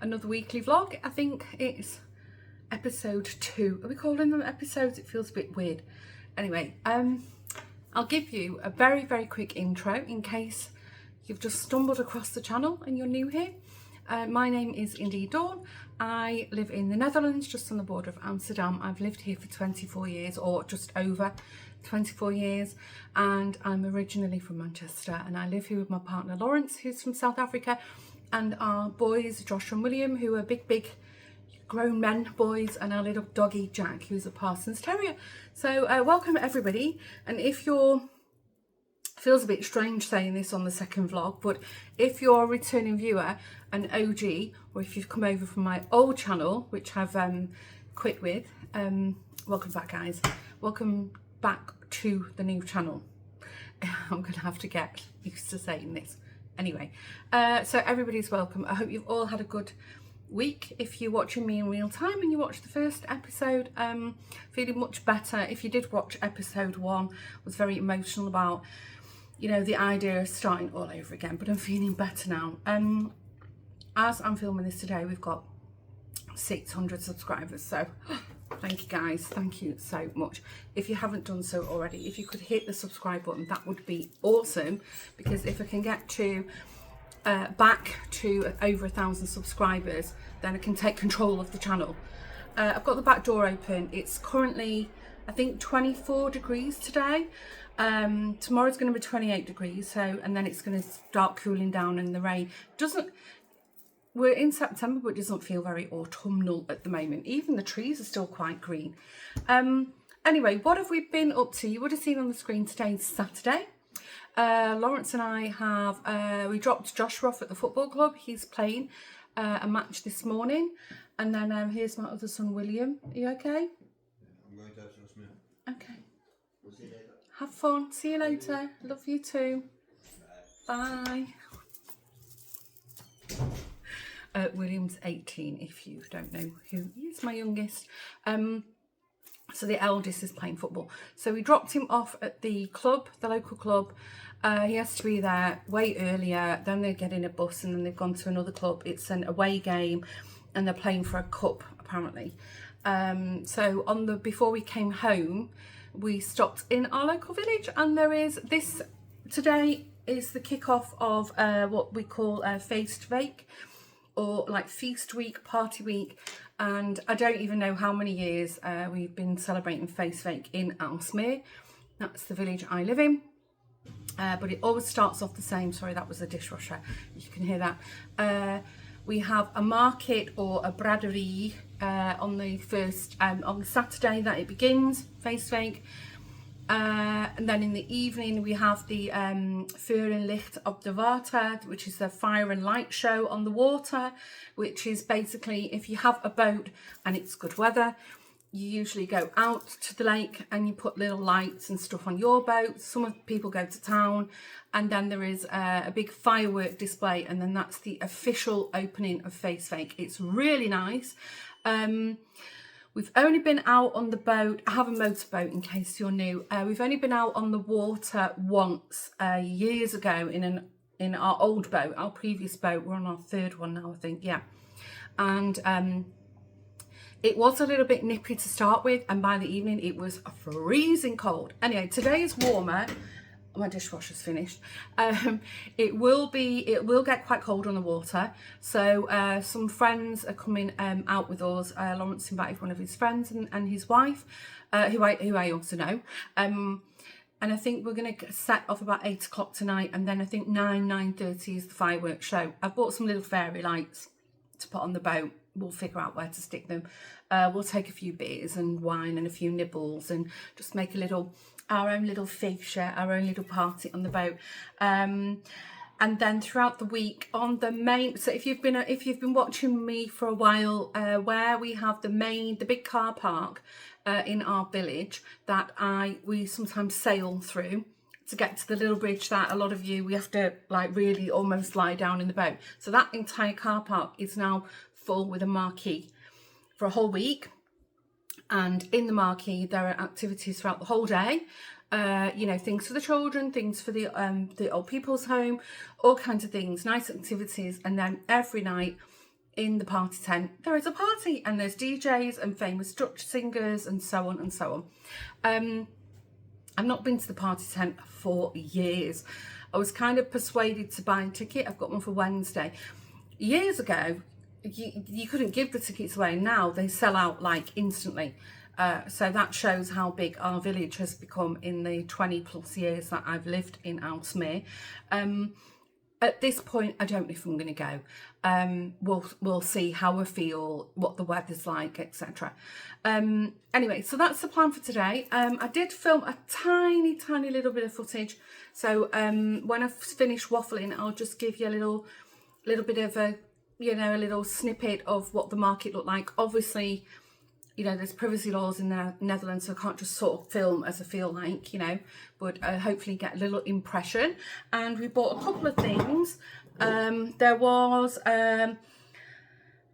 another weekly vlog. I think it's episode 2. Are we calling them episodes? It feels a bit weird. Anyway, I'll give you a very quick intro in case you've just stumbled across the channel and you're new here. My name is indeed Dawn. I live in the Netherlands, just on the border of Amsterdam. I've lived here for 24 years, or just over 24 years, and I'm originally from Manchester, and I live here with my partner Lawrence, who's from South Africa, and our boys Josh and William, who are big grown men boys, and our little doggy Jack, who's a Parsons Terrier. So welcome everybody, and if you're feels a bit strange saying this on the second vlog, but if you're a returning viewer, an OG, or if you've come over from my old channel, which I've quit with, welcome back guys, welcome back to the new channel. I'm gonna have to get used to saying this. Anyway, so everybody's welcome. I hope you've all had a good week. If you're watching me in real time and you watched the first episode, feeling much better. If you did watch episode 1, was very emotional about, you know, the idea of starting all over again, but I'm feeling better now. As I'm filming this today, we've got 600 subscribers, so thank you guys, thank you so much. If you haven't done so already, if you could hit the subscribe button, that would be awesome, because if I can get to back to over 1,000 subscribers, then I can take control of the channel. I've got the back door open. It's currently, I think, 24 degrees today. Tomorrow's going to be 28 degrees, so, and then it's going to start cooling down, and the rain doesn't, we're in September, but it doesn't feel very autumnal at the moment. Even the trees are still quite green. Anyway, what have we been up to? You would have seen on the screen today's Saturday. Lawrence and I have, we dropped Josh off at the football club. He's playing a match this morning. And then here's my other son, William. Are you okay? I'm going to have some smell. Okay. We'll see you later. Have fun. See you later. Love you too. Bye. William's 18, if you don't know who he is, my youngest. So the eldest is playing football. So we dropped him off at the club, the local club. He has to be there way earlier. Then they get in a bus, and then they've gone to another club. It's an away game, and they're playing for a cup apparently. So on the before we came home, we stopped in our local village, and there is this today is the kickoff of what we call Feest Week, or like feast week, party week. And I don't even know how many years we've been celebrating Feest Week in Aalsmeer. That's the village I live in. But it always starts off the same. Sorry, that was a dishwasher. You can hear that. We have a market, or a braderie, on the first, on the Saturday that it begins, Feest Week. And then in the evening we have the Vuur en Licht op de Water, which is the fire and light show on the water, which is basically, if you have a boat and it's good weather, you usually go out to the lake and you put little lights and stuff on your boat. Some people go to town, and then there is a big firework display, and then that's the official opening of Feest Week. It's really nice. We've only been out on the boat. I have a motorboat in case you're new. We've only been out on the water once years ago in our old boat, our previous boat. We're on our 3rd one now, I think, yeah. And it was a little bit nippy to start with, and by the evening it was freezing cold. Anyway, today is warmer. My dishwasher's finished. It will get quite cold on the water, so some friends are coming out with us. Lawrence invited one of his friends and his wife, who I also know, and I think we're going to set off about 8 o'clock tonight, and then I think 9:30 is the fireworks show. I've bought some little fairy lights to put on the boat. We'll figure out where to stick them. We'll take a few beers and wine and a few nibbles, and just make our own little feature, our own little party on the boat. And then throughout the week on the main, so if you've been watching me for a while, where we have the big car park in our village that we sometimes sail through to get to the little bridge that a lot of you, we have to like really almost lie down in the boat. So that entire car park is now full with a marquee for a whole week. And in the marquee there are activities throughout the whole day, you know, things for the children, things for the old people's home, all kinds of things, nice activities. And then every night in the party tent there is a party, and there's DJs and famous Dutch singers and so on and so on. I've not been to the party tent for years. I was kind of persuaded to buy a ticket. I've got one for Wednesday. Years ago, you couldn't give the tickets away. Now they sell out like instantly. So that shows how big our village has become in the 20 plus years that I've lived in Aalsmeer. At this point, I don't know if I'm going to go. We'll see how I feel, what the weather's like, etc. Anyway, so that's the plan for today. I did film a tiny little bit of footage. So when I finish waffling, I'll just give you a little bit of a, a little snippet of what the market looked like. Obviously, there's privacy laws in the Netherlands, so I can't just sort of film as I feel like, but hopefully get a little impression. And we bought a couple of things. There was a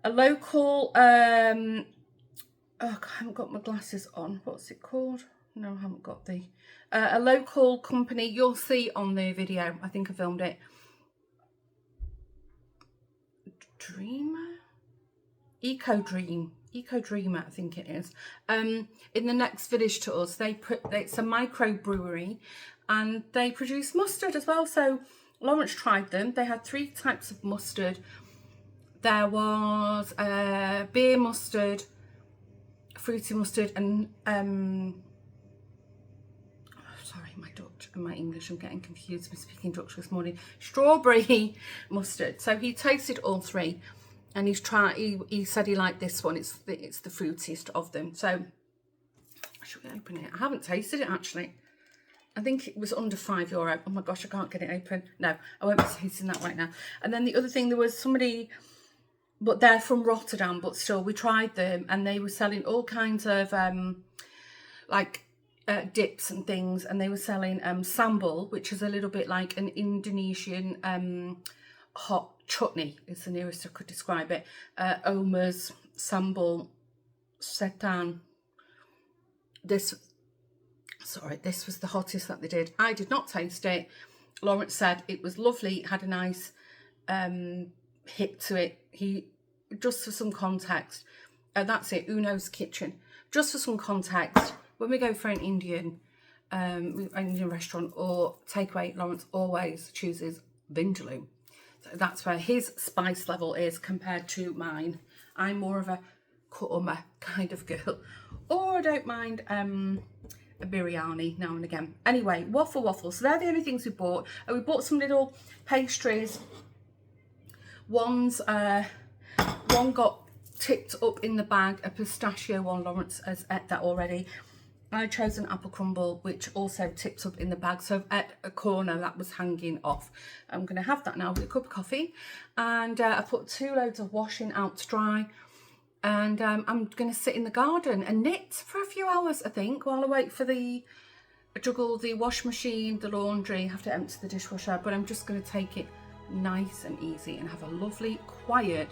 local, oh, I haven't got my glasses on. What's it called? No, I haven't got the, a local company. You'll see on the video. I think I filmed it. Eco Dreamer, I think it is. In the next village to us, it's a microbrewery, and they produce mustard as well. So Lawrence tried them. They had 3 types of mustard. There was beer mustard, fruity mustard, and sorry, my Dutch and my English, I'm getting confused. I'm speaking Dutch this morning. Strawberry mustard. So he tasted all 3. And he said he liked this one. It's the fruitiest of them. So, should we open it? I haven't tasted it, actually. I think it was under €5. Oh my gosh, I can't get it open. No, I won't be tasting that right now. And then the other thing, there was somebody, but they're from Rotterdam, but still, we tried them. And they were selling all kinds of, dips and things. And they were selling sambal, which is a little bit like an Indonesian hot chutney is the nearest I could describe it. Omas, sambal, setan. This was the hottest that they did. I did not taste it. Lawrence said it was lovely. It had a nice hit to it. Just for some context, that's it, Uno's Kitchen. Just for some context, when we go for an Indian restaurant or takeaway, Lawrence always chooses Vindaloo. So that's where his spice level is compared to mine. I'm more of a korma kind of girl. Or I don't mind a biryani now and again. Anyway, waffles. So they're the only things we bought. We bought some little pastries. One got tipped up in the bag, a pistachio one. Lawrence has ate that already. I chose an apple crumble, which also tipped up in the bag. So I've ate a corner that was hanging off. I'm going to have that now with a cup of coffee. And I put 2 loads of washing out to dry. And I'm going to sit in the garden and knit for a few hours, I think, while I wait for juggle the wash machine, the laundry. I have to empty the dishwasher. But I'm just going to take it nice and easy and have a lovely, quiet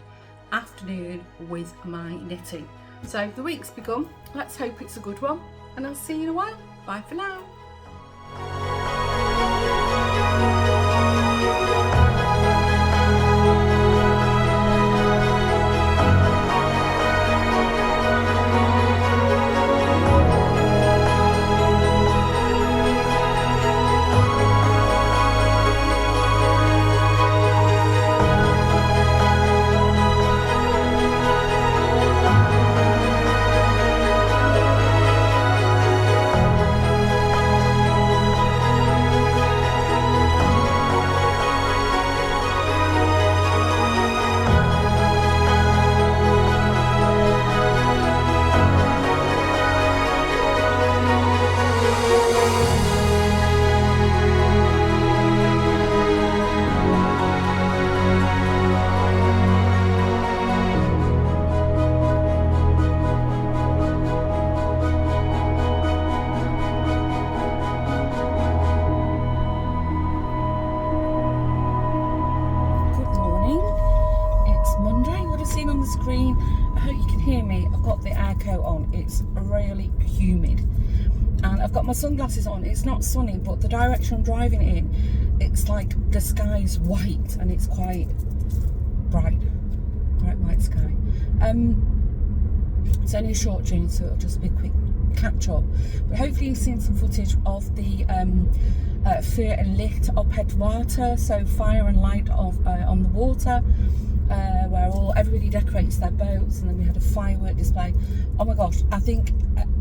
afternoon with my knitting. So the week's begun. Let's hope it's a good one. And I'll see you in a while. Bye for now. Screen. I hope you can hear me. I've got the airco on. It's really humid and I've got my sunglasses on. It's not sunny, but the direction I'm driving in, it's like the sky's white and it's quite bright. bright white sky. It's only a short journey, so it'll just be a quick catch up. But hopefully you've seen some footage of the Fur and Licht op het water, so fire and light on the water, where everybody decorates their boats, and then we had a firework display. Oh my gosh, I think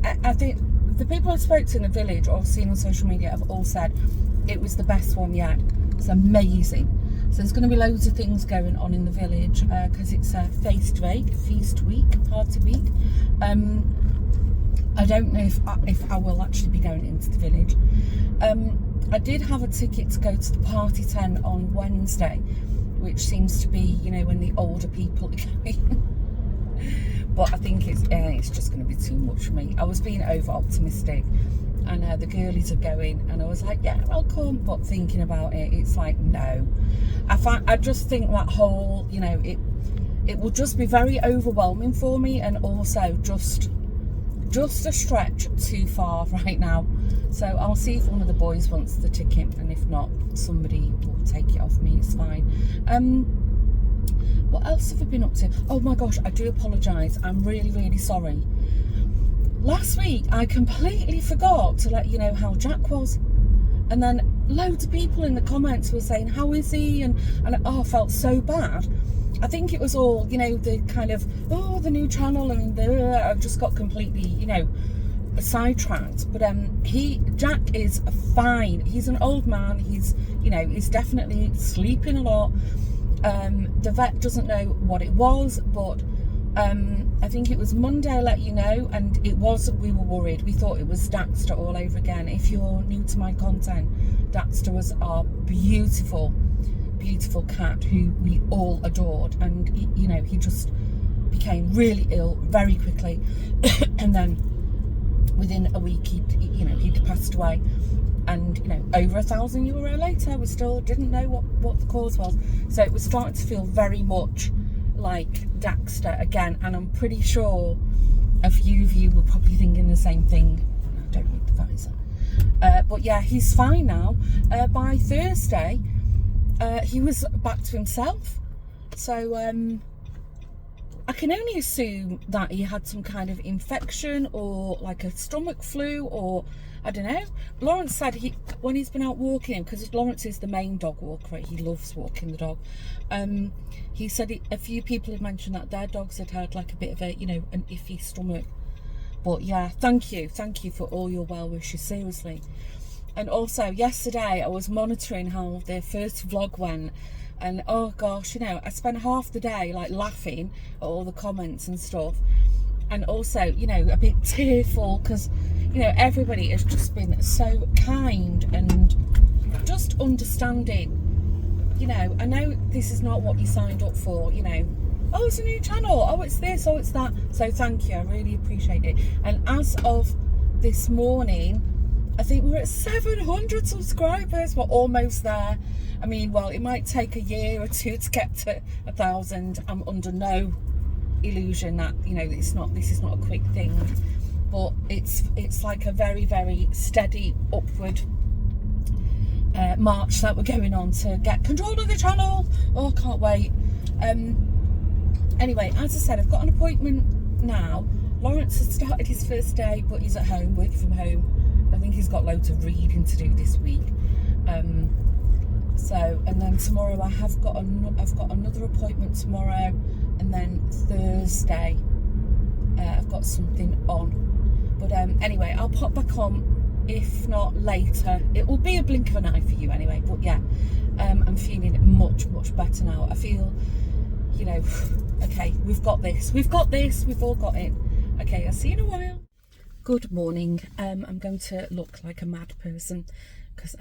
the people I spoke to in the village or seen on social media have all said it was the best one yet. It's amazing. So there's going to be loads of things going on in the village because it's a feast week, party week. I don't know if I will actually be going into the village. I did have a ticket to go to the party tent on Wednesday, which seems to be, you know, when the older people are going. But I think it's just going to be too much for me. I was being over optimistic, and the girlies are going, and I was like, yeah, I'll come. But thinking about it, it's like, no. I just think that whole, you know, it will just be very overwhelming for me, and also just a stretch too far right now. So I'll see if one of the boys wants the ticket, and if not, somebody will take it off me. It's fine. What else have I been up to? Oh my gosh, I do apologise. I'm really, really sorry. Last week I completely forgot to let you know how Jack was, and then loads of people in the comments were saying, how is he? And oh, I felt so bad. I think it was all, you know, the kind of, oh, the new channel, and I just got completely, you know, sidetracked. But Jack is fine. He's an old man. He's, you know, he's definitely sleeping a lot. The vet doesn't know what it was, but I think it was Monday I let you know, and we were worried. We thought it was Daxter all over again. If you're new to my content, Daxter was our beautiful cat who we all adored, and you know, he just became really ill very quickly and then within a week he'd passed away, and you know, over €1,000 later we still didn't know what the cause was. So it was starting to feel very much like Daxter again, and I'm pretty sure a few of you were probably thinking the same thing. I don't need the visor, but yeah, he's fine now. By Thursday he was back to himself, so I can only assume that he had some kind of infection or like a stomach flu, or I don't know. Lawrence said when he's been out walking, because Lawrence is the main dog walker, he loves walking the dog, he said a few people had mentioned that their dogs had like a bit of a, you know, an iffy stomach. But yeah, thank you for all your well wishes, seriously. And also yesterday I was monitoring how their first vlog went, and oh gosh, you know, I spent half the day like laughing at all the comments and stuff, and also, you know, a bit tearful because, you know, everybody has just been so kind and just understanding. You know, I know this is not what you signed up for, you know, oh, it's a new channel, oh, it's this, oh, it's that. So thank you, I really appreciate it. And as of this morning, I think we're at 700 subscribers. We're almost there. I mean, well, it might take a year or two to get to 1,000. I'm under no illusion that, you know, this is not a quick thing, but it's like a very, very steady upward march that we're going on to get control of the channel. Oh, can't wait. Anyway, as I said, I've got an appointment now. Lawrence has started his first day, but he's at home, working from home. I think he's got loads of reading to do this week. So, and then tomorrow I've got another appointment tomorrow, and then Thursday I've got something on. But anyway, I'll pop back on, if not later. It will be a blink of an eye for you anyway. But yeah, I'm feeling much better now. I feel, you know, okay, we've got this, we've all got it. Okay, I'll see you in a while. Good morning. I'm going to look like a mad person because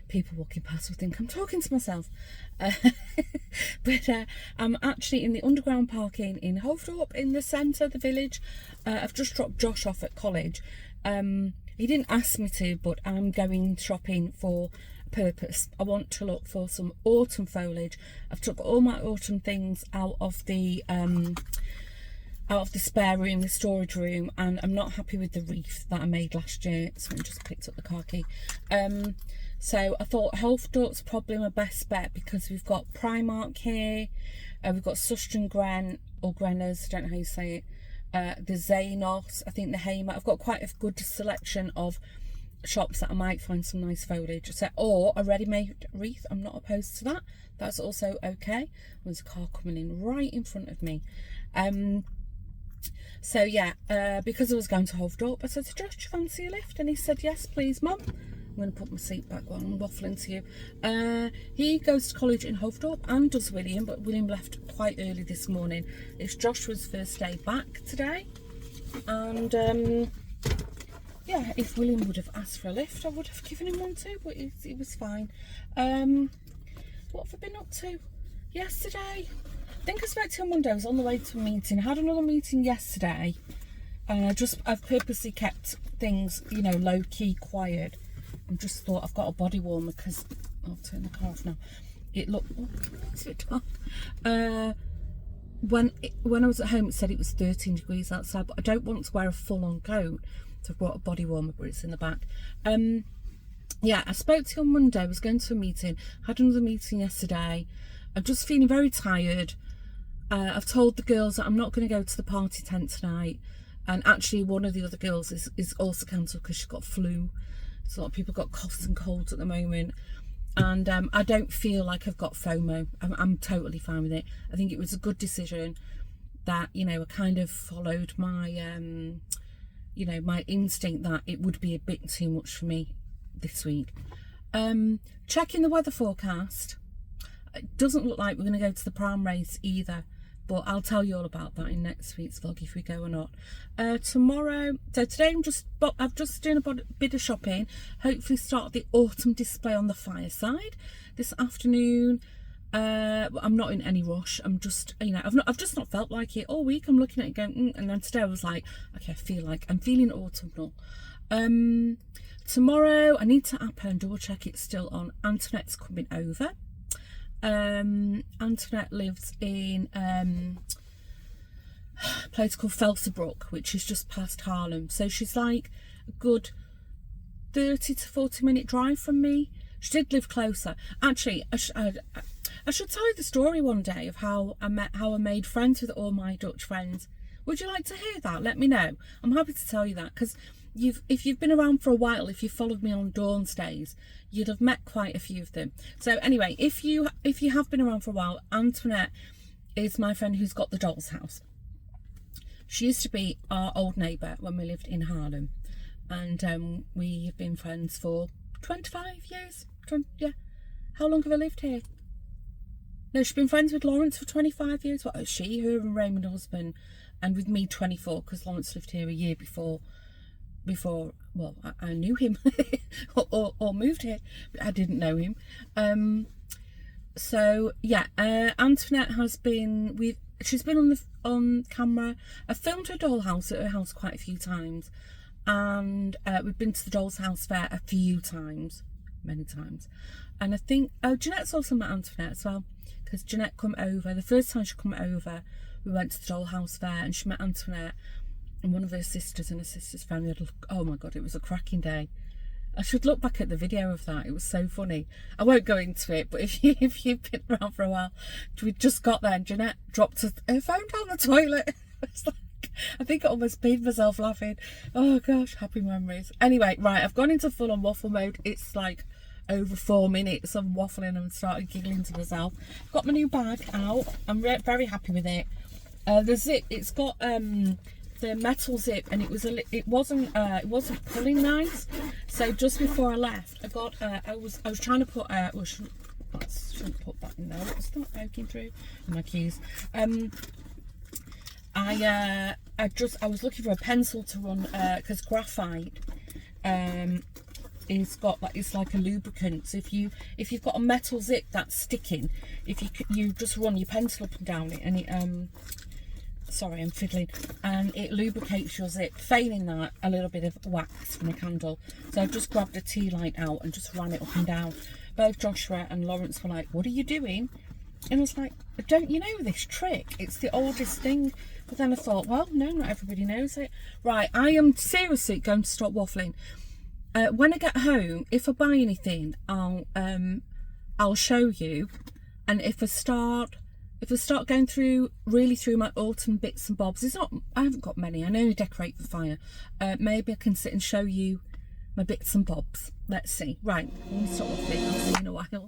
people walking past will think I'm talking to myself. But I'm actually in the underground parking in Hoofddorp, in the centre of the village. I've just dropped Josh off at college. He didn't ask me to, but I'm going shopping for a purpose. I want to look for some autumn foliage. I've took all my autumn things out of the out of the spare room, the storage room, and I'm not happy with the wreath that I made last year. Someone just picked up the car key. So I thought Health Duck's probably my best bet, because we've got Primark here, we've got Suston Gren, or Greners, I don't know how you say it, the Zanos, I think the Haymarket. I've got quite a good selection of shops that I might find some nice foliage. So, or a ready-made wreath, I'm not opposed to that. That's also okay. There's a car coming in right in front of me. So yeah, because I was going to Hoved Up, I said to Josh, do you fancy a lift? And he said, yes, please, Mum. I'm going to put my seat back while I'm waffling to you. He goes to college in Hoved Up, and does William, but William left quite early this morning. It's Joshua's first day back today. And yeah, if William would have asked for a lift, I would have given him one too, but it was fine. What have I been up to? Yesterday, I think I spoke to you on Monday. I was on the way to a meeting. I had another meeting yesterday, and I've purposely kept things, you know, low key, quiet. And just thought, I've got a body warmer, because I'll turn the car off now. It looked, oh, is it on? When I was at home, it said it was 13 degrees outside, but I don't want to wear a full-on coat, so I've brought a body warmer, but it's in the back. Yeah, I spoke to you on Monday. I was going to a meeting, had another meeting yesterday. I'm just feeling very tired. I've told the girls that I'm not going to go to the party tent tonight, and actually one of the other girls is also cancelled because she's got flu. So a lot of people got coughs and colds at the moment, and I don't feel like I've got FOMO. I'm totally fine with it. I think it was a good decision that, you know, I kind of followed my you know, my instinct that it would be a bit too much for me this week. Checking the weather forecast, it doesn't look like we're going to go to the pram race either, but I'll tell you all about that in next week's vlog if we go or not. Tomorrow, so today I'm just doing a bit of shopping. Hopefully start the autumn display on the fireside this afternoon. I'm not in any rush. I'm just, you know, I've just not felt like it all week. I'm looking at it going, and then today I was like, okay, I'm feeling autumnal. Tomorrow I need to app her and double check it's still on. Antoinette's coming over. Antoinette lives in a place called Felsebrook, which is just past Harlem, so she's like a good 30 to 40 minute drive from me. She did live closer. Actually, I should tell you the story one day of how I made friends with all my Dutch friends. Would you like to hear that? Let me know. I'm happy to tell you that, because if you've been around for a while, if you followed me on Dawn's days, you'd have met quite a few of them. So anyway, if you have been around for a while, Antoinette is my friend who's got the doll's house. She used to be our old neighbour when we lived in Harlem, and we've been friends for 25 years. Yeah. How long have I lived here? No, she's been friends with Lawrence for 25 years. What is she? Her and Raymond husband, and with me 24, because Lawrence lived here a year before well, I knew him or moved here, but I didn't know him. So yeah, Antoinette has been she's been on camera. I filmed her dollhouse at her house quite a few times, and we've been to the doll's house fair a few times, many times. And I think Jeanette's also met Antoinette as well, because Jeanette come over the first time she come over. We went to the dollhouse fair and she met Antoinette and one of her sisters and her sister's family. Oh my god, it was a cracking day. I should look back at the video of that. It was so funny. I won't go into it, but if you've been around for a while, we just got there and Jeanette dropped her phone down the toilet. It's like, I think I almost peed myself laughing. Oh gosh, happy memories. Anyway, right, I've gone into full on waffle mode. It's like over 4 minutes of waffling and started giggling to myself. Got my new bag out. I'm very happy with it. The zip, it's got the metal zip, and it wasn't pulling nice. So just before I left, I got I was trying to put shouldn't put that in there. It's not poking through my keys. I was looking for a pencil to run, because graphite it's like a lubricant. So if you've got a metal zip that's sticking, if you just run your pencil up and down it, and it sorry, I'm fiddling, and it lubricates your zip. Failing that, a little bit of wax from a candle. So I've just grabbed a tea light out and just ran it up and down. Both Joshua and Lawrence were like, what are you doing? And I was like, don't you know this trick? It's the oldest thing. But then I thought, well, no, not everybody knows it. Right, I am seriously going to stop waffling. When I get home, if I buy anything, I'll show you. And if I start going through my autumn bits and bobs, I haven't got many. I only decorate for fire. Maybe I can sit and show you my bits and bobs. Let's see. Right, I'm going to stop waffling. I'll see you in a while.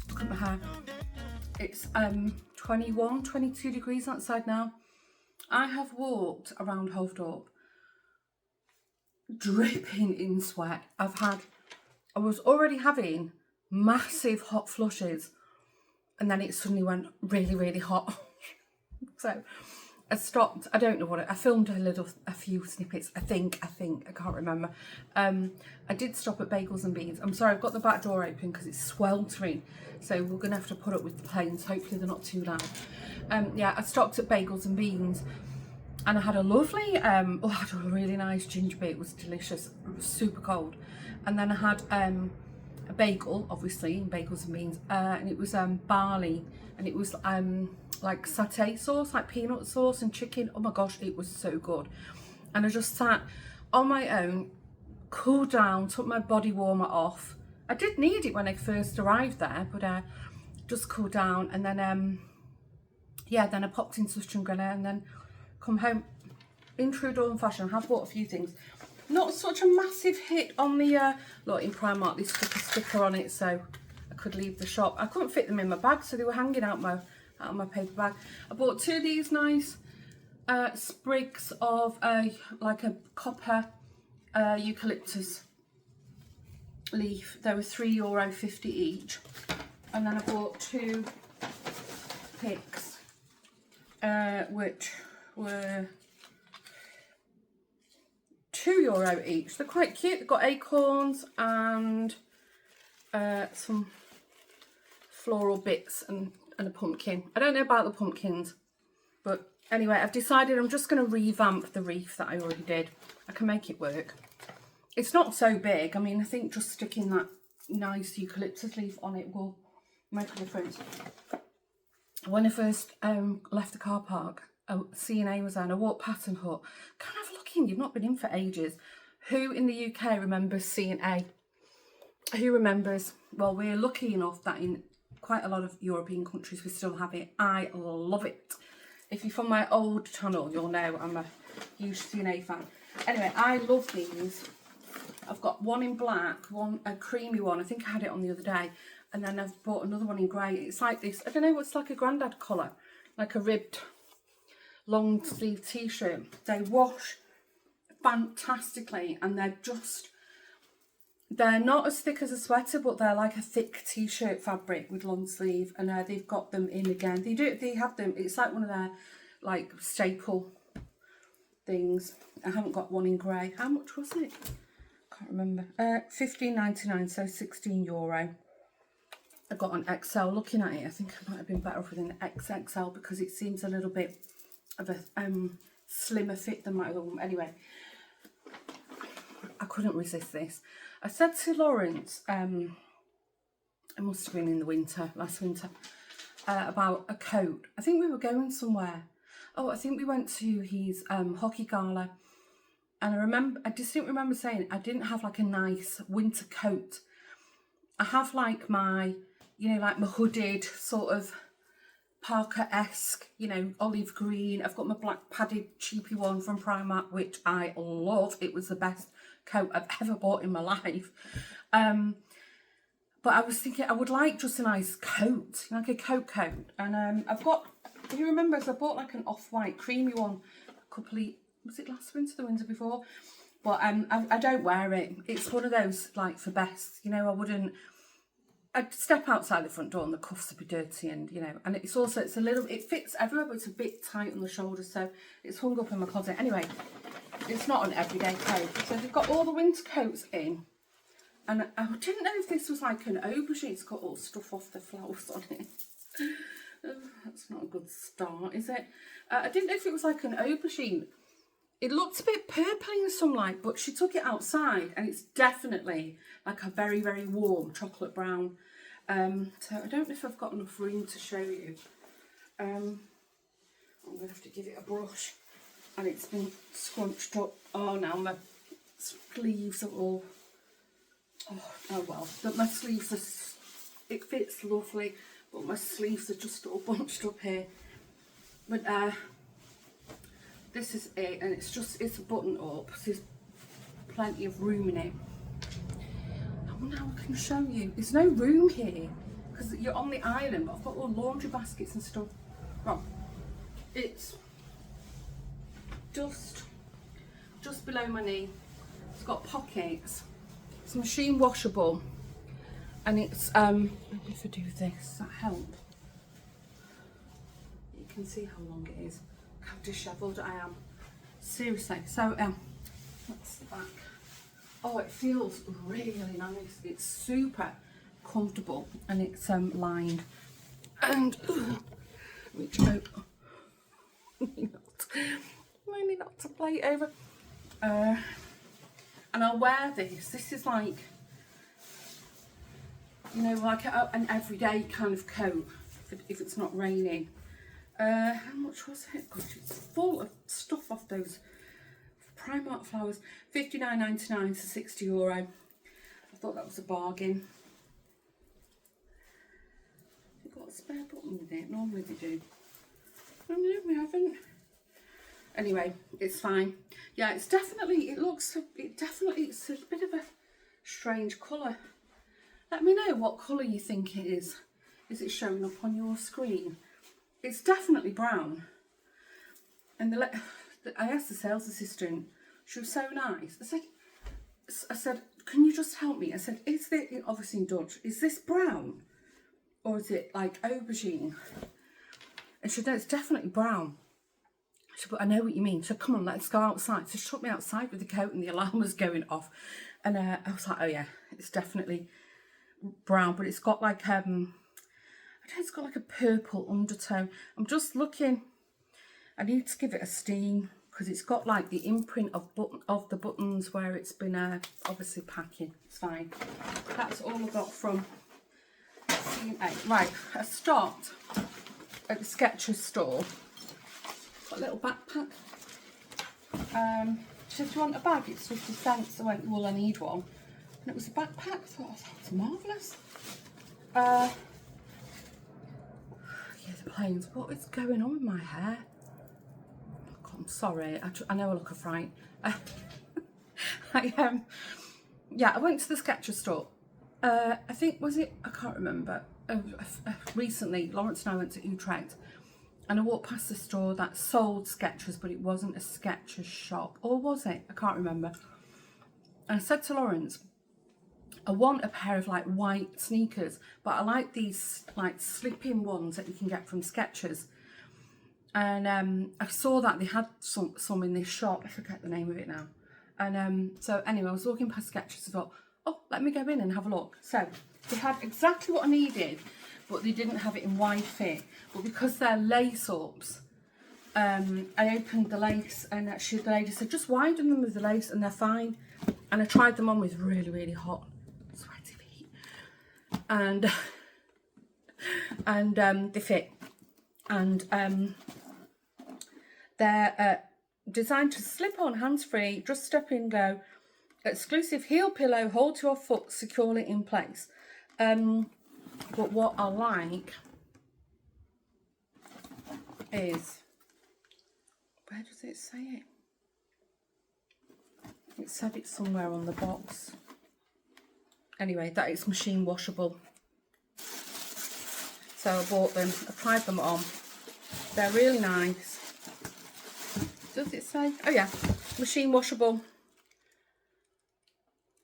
Look at my hair. It's 21, 22 degrees outside now. I have walked around Hovedorp dripping in sweat. I was already having massive hot flushes, and then it suddenly went really, really hot. So I stopped. I don't know what I filmed a few snippets. I think I can't remember. I did stop at Bagels and Beans. I'm sorry, I've got the back door open because it's sweltering, so we're gonna have to put up with the planes. Hopefully they're not too loud. Yeah, I stopped at Bagels and Beans, and I had a lovely I had a really nice ginger beer. It was delicious. It was super cold. And then I had a bagel, obviously, in Bagels and Beans, and it was barley, and it was like satay sauce, like peanut sauce and chicken. Oh my gosh, it was so good. And I just sat on my own, cooled down, took my body warmer off. I did need it when I first arrived there, but just cooled down, and then yeah, then I popped into Strangrilla and then come home in true Dawn fashion. I have bought a few things. Not such a massive hit on the look, in Primark they stuck a sticker on it so I could leave the shop. I couldn't fit them in my bag, so they were hanging out my paper bag. I bought two of these nice sprigs of like a copper eucalyptus leaf. They were €3.50 each. And then I bought two picks which were €2 each. They're quite cute. They've got acorns and some floral bits and a pumpkin. I don't know about the pumpkins, but anyway, I've decided I'm just going to revamp the wreath that I already did. I can make it work. It's not so big. I mean, I think just sticking that nice eucalyptus leaf on it will make a difference. When I first left the car park, C&A was on. I walked past and thought, can I have a look in? You've not been in for ages. Who in the UK remembers C&A? Who remembers? Well, we're lucky enough that in quite a lot of European countries we still have it. I love it. If you're from my old channel, you'll know I'm a huge C&A fan. Anyway, I love these. I've got one in black, one a creamy one. I think I had it on the other day. And then I've bought another one in grey. It's like this, I don't know, it's like a grandad colour. Like a ribbed long sleeve t-shirt. They wash fantastically, and they're not as thick as a sweater, but they're like a thick t-shirt fabric with long sleeve, and they've got them in again. They have them, it's like one of their like staple things. I haven't got one in grey. How much was it? Can't remember. £15.99, so €16. I got an XL. Looking at it, I think I might have been better off with an XXL because it seems a little bit of a slimmer fit than my other one. Anyway, I couldn't resist this. I said to Lawrence, it must have been in the winter, last winter, about a coat. I think we were going somewhere. Oh, I think we went to his hockey gala. And I distinctly remember saying I didn't have like a nice winter coat. I have like my, you know, like my hooded sort of Parker-esque, you know, olive green. I've got my black padded cheapy one from Primark, which I love. It was the best coat I've ever bought in my life. But I was thinking I would like just a nice coat, like a coat. And I've got, if you remember, so I bought like an off-white creamy one a couple of, was it last winter, the winter before? But I don't wear it. It's one of those like for best, you know. I'd step outside the front door and the cuffs would be dirty, and you know, and it's also, it fits everywhere, but it's a bit tight on the shoulders, so it's hung up in my closet. Anyway, it's not an everyday coat. So they've got all the winter coats in. And I didn't know if this was like an aubergine. It's got all stuff off the flowers on it. That's not a good start, is it? I didn't know if it was like an aubergine. It looked a bit purple in the sunlight, but she took it outside and it's definitely like a very, very warm chocolate brown. So I don't know if I've got enough room to show you. I'm going to have to give it a brush. And it's been scrunched up. Oh, now my sleeves are all... Oh well. But my sleeves are... It fits lovely, but my sleeves are just all bunched up here. But this is it, and it's a button up. So there's plenty of room in it. I wonder how I can show you. There's no room here because you're on the island, but I've got all laundry baskets and stuff. Well, it's just below my knee. It's got pockets. It's machine washable, and it's if I do this, does that help? You can see how long it is, how dishevelled I am. Seriously. So that's the back. Oh, it feels really nice. It's super comfortable, and it's lined. And reach out. Mainly not to play over. And I'll wear this. This is like, you know, like an everyday kind of coat if it's not raining. How much was it? Gosh, it's full of stuff off those Primark flowers. £59.99 to €60. I thought that was a bargain. You've got a spare button with it. Normally they do. Oh no, we haven't. Anyway, it's fine. Yeah, it's definitely, it's a bit of a strange colour. Let me know what colour you think it is. Is it showing up on your screen? It's definitely brown. And I asked the sales assistant, she was so nice. I said, can you just help me? I said, is this, obviously in Dutch, is this brown? Or is it like aubergine? And she said, no, it's definitely brown. She said, but I know what you mean. So come on, let's go outside. So she took me outside with the coat and the alarm was going off. And I was like, oh yeah, it's definitely brown, but it's got like, I don't know, it's got like a purple undertone. I'm just looking, I need to give it a steam because it's got like the imprint of the buttons where it's been obviously packing. It's fine. That's all I got from C&A. Right, I stopped at the Skechers store. Got a little backpack. She said, do you want a bag? It's 50 cents. I went, well, I need one. And it was a backpack. I thought, oh, that's marvellous. Yeah, the planes. What is going on with my hair? Oh, I'm sorry. I know I look a fright. Yeah, I went to the Skechers store. I think, was it? I can't remember. Recently, Lawrence and I went to Utrecht. And I walked past the store that sold Skechers, but it wasn't a Skechers shop. Or was it? I can't remember. And I said to Lawrence, I want a pair of like white sneakers, but I like these like slip-in ones that you can get from Skechers. And I saw that they had some in this shop. I forget the name of it now. And so anyway, I was walking past Skechers. I thought, oh, let me go in and have a look. So they had exactly what I needed, but they didn't have it in wide fit. But because they're lace ups, I opened the lace and actually the lady said, just widen them with the lace and they're fine. And I tried them on with really, really hot, sweaty feet. And they fit. And they're designed to slip on hands-free, just step in, go. Exclusive heel pillow, hold your foot securely in place. But what I like is, where does it say it? It said it somewhere on the box. Anyway, that it's machine washable. So I bought them, I tried them on. They're really nice. Does it say? Oh yeah, machine washable.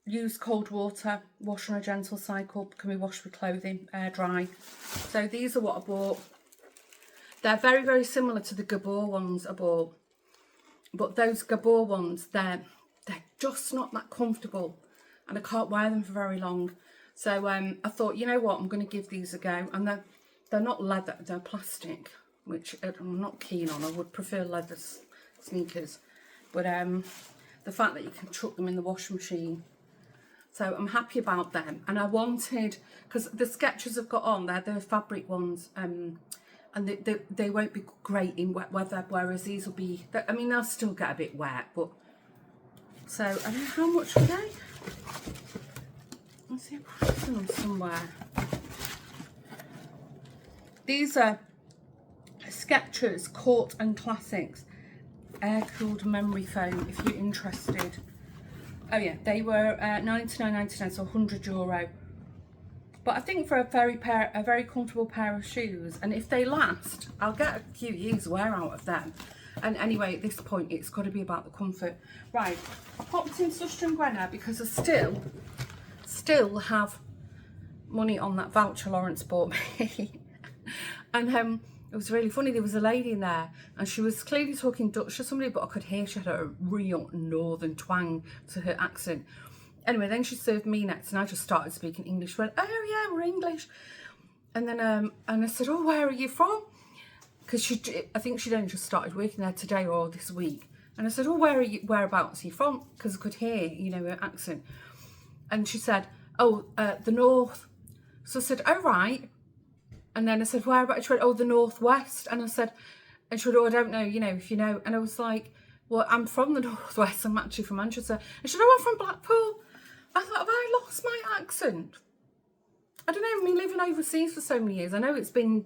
Use cold water, wash on a gentle cycle, can be washed with clothing, air dry. So these are what I bought. They're very, very similar to the Gabor ones I bought. but those Gabor ones, they're just not that comfortable, and I can't wear them for very long. So I thought, you know what, I'm going to give these a go. And they're not leather, they're plastic, which I'm not keen on. I would prefer leather sneakers. But the fact that you can chuck them in the washing machine. So I'm happy about them. And I wanted, because the Skechers I've got on, they're the fabric ones. And they won't be great in wet weather, whereas these will be, I mean, they'll still get a bit wet. But so, I don't know how much are they? Let's see if I see them somewhere. These are Skechers Court and Classics air-cooled memory foam, if you're interested. Oh yeah, they were £99.99, so €100. But I think for a very comfortable pair of shoes, and if they last, I'll get a few years wear out of them. And anyway, at this point, it's got to be about the comfort. Right, I popped in Suster and Gwenna because I still have money on that voucher Lawrence bought me. And it was really funny. There was a lady in there, and she was clearly talking Dutch to somebody, but I could hear she had a real northern twang to her accent. Anyway, then she served me next, and I just started speaking English. Went, oh yeah, we're English. And then and I said, oh, where are you from? Because I think she'd only just started working there today or this week. And I said, oh, whereabouts are you from? Because I could hear, you know, her accent. And she said, oh, the north. So I said, oh, right. And then I said, whereabouts? She went, oh, the northwest. And I said, and she went, oh, I don't know, you know, if you know. And I was like, well, I'm from the northwest. I'm actually from Manchester. And she said, oh, I'm from Blackpool. I thought, have I lost my accent? I don't know, I mean, living overseas for so many years, I know it's been